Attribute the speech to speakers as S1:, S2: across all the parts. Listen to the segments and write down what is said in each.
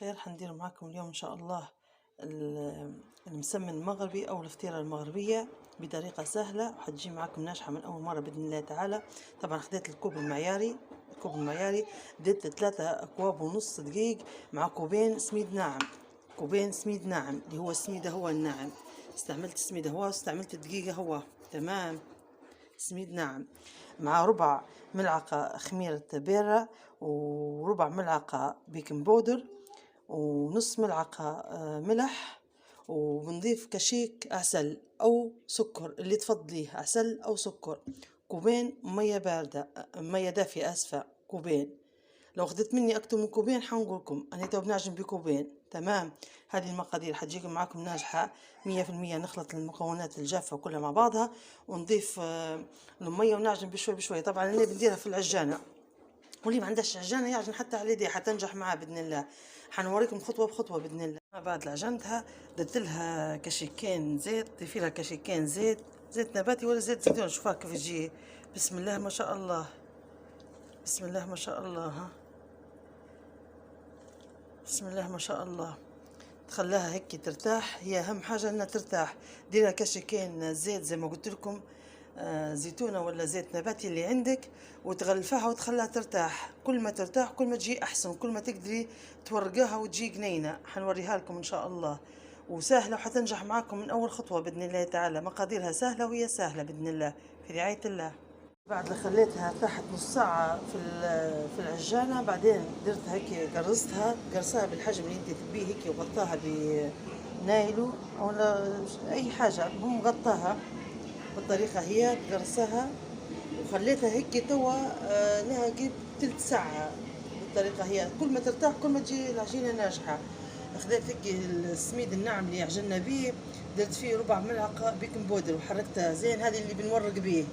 S1: خير، حندير معاكم اليوم إن شاء الله المسمن المغربي أو الفطيرة المغربية بطريقة سهلة وحتجي معاكم ناجحة من أول مرة بإذن الله تعالى. طبعا خديت الكوب المعياري ديت 3 أكواب ونص دقيق مع كوبين سميد ناعم اللي هو السميدة هو الناعم. استعملت السميدة هو واستعملت الدقيقة هو تمام. سميد ناعم مع ربع ملعقة خميرة بيرة وربع ملعقة بيكنج بودر ونص ملعقة ملح، وبنضيف كشيك عسل أو سكر اللي تفضليه، عسل أو سكر. كوبين مية باردة، مية دافية آسفة، كوبين. لو خدت مني أكتر من كوبين حنقولكم أنا تو بنعجن بكوبين تمام. هذه المقادير حتجيكم معاكم ناجحة 100%. نخلط المكونات الجافة كلها مع بعضها ونضيف المية ونعجن بشوي بشوي. طبعا أنا بنديرها في العجانة، واللي ما عندهاش عجانة يعجن حتى على يديه حتنجح معاه بإذن الله. حنوريكم خطوة بخطوة بإذن الله. بعد العجنتها درت لها كشيكين زيت، ضيفي لها كشيكين زيت نباتي ولا زيت زيتون، شوفها كيف تجي. بسم الله ما شاء الله، بسم الله ما شاء الله. ها بسم الله ما شاء الله. تخليها هيك ترتاح، هي أهم حاجة إنها ترتاح. ديرها كشيكين زيت زي ما قلت لكم، زيتونة ولا زيت نباتي اللي عندك، وتغلفها وتخليها ترتاح. كل ما ترتاح كل ما تجي أحسن، كل ما تقدري تورقاها وتجي جنينة. حنوريها لكم إن شاء الله، وسهلة وحتنجح معاكم من أول خطوة بإذن الله تعالى. مقاديرها سهلة وهي سهلة بإذن الله، في رعاية الله. بعد اللي خليتها ارتاحت نص ساعة في العجانة، بعدين درتها هيك قرصها بالحجم اللي انت تبيه هيك، وغطاها بنايلو او اي حاجة، المهم غطاها بالطريقة هي تقرصها. وخليتها هيك توا لها قريب تلت ساعة بالطريقة هي. كل ما ترتاح كل ما تجي العجينة ناجحة. خذيت هيك السميد الناعم اللي عجنا بيه، درت فيه ربع ملعقة بيكنج بودر وحركتها زين. هذه اللي بنورق بيه،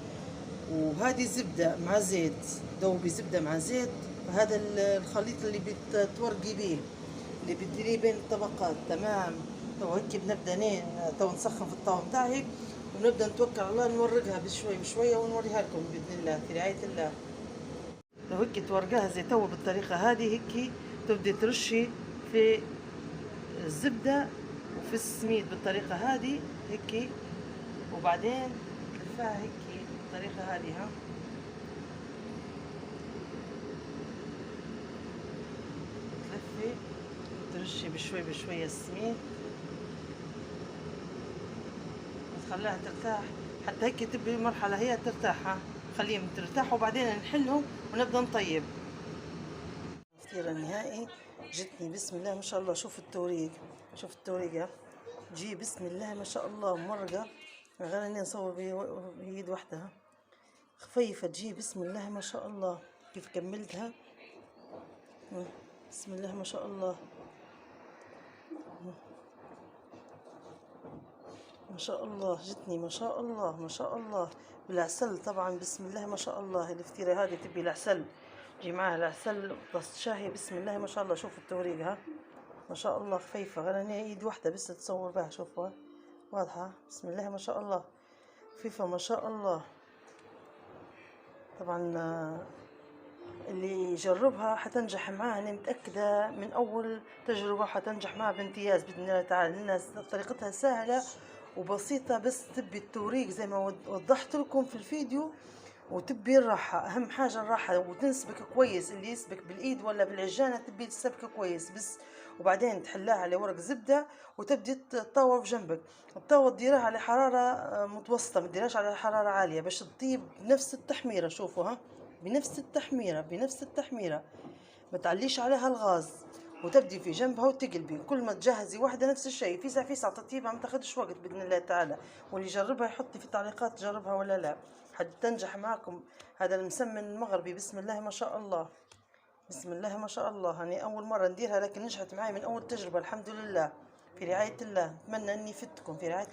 S1: وهذه زبدة مع زيت، ذوبي زبدة مع زيت. هذا الخليط اللي بتورقي بيه، اللي بتديريه بين الطبقات تمام. تو هيك بنبدا تو نسخن في الطاوة متاعي، ونبدا نتوكل على الله نورقها بشوي بشوية ونوريها لكم بإذن الله في رعاية الله. لو هيك تورقاها زي تو بالطريقة هذه هيك، تبدي ترشي في الزبدة وفي السميد بالطريقة هذه هيك، وبعدين تلفاها هيك بالطريقة هذه. ها تلفي وترشي بشوي بشوي السميد وتخليها ترتاح حتى هيك تبي مرحلة هي ترتاح. ها خليهم ترتاح وبعدين نحلهم ونبدأ نطيب. الفطيرة النهائي جتني بسم الله ما شاء الله. شوف التوريق جي بسم الله ما شاء الله مرقة، غير اني نصور بيد وحدها خفيفة تجي بسم الله ما شاء الله. كيف كملتها بسم الله ما شاء الله ما شاء الله. جتني ما شاء الله ما شاء الله بالعسل طبعا. بسم الله ما شاء الله. الفطيرة هذه تبي العسل، جي معاها العسل طاسة شاهي. بسم الله ما شاء الله. شوفوا التوريق ها ما شاء الله خفيفة، غير اني ايد واحدة بس تصور بها. شوفوا واضحة بسم الله ما شاء الله، خفيفة ما شاء الله. طبعا اللي يجربها حتنجح معاه، أنا متأكدة من أول تجربة حتنجح معاه بامتياز بإذن الله تعالى، لأن طريقتها سهلة وبسيطة. بس تبي التوريق زي ما وضحت لكم في الفيديو، وتبي الراحة. أهم حاجة الراحة، وتنسبك كويس. اللي يسبك بالإيد ولا بالعجانة تبي تسبك كويس بس. وبعدين تحلاها على ورق زبدة وتبدي تطور في جنبك. الطاوة تديرها على حرارة متوسطة، ما تديرهاش على حرارة عالية باش تطيب بنفس التحميرة. شوفوا ها بنفس التحميرة ما تعليش عليها الغاز. وتبدي في جنبها وتقلبي. كل ما تجهزي واحدة نفس الشيء، فيسع تطيبها ما تاخدش وقت بإذن الله تعالى. واللي يجربها يحط لي في التعليقات جربها ولا لا، حتنجح معكم. هذا المسمن المغربي بسم الله ما شاء الله، بسم الله ما شاء الله. هني أول مرة نديرها لكن نجحت معي من أول تجربة الحمد لله، في رعاية الله. أتمنى أني فدتكم في رعاية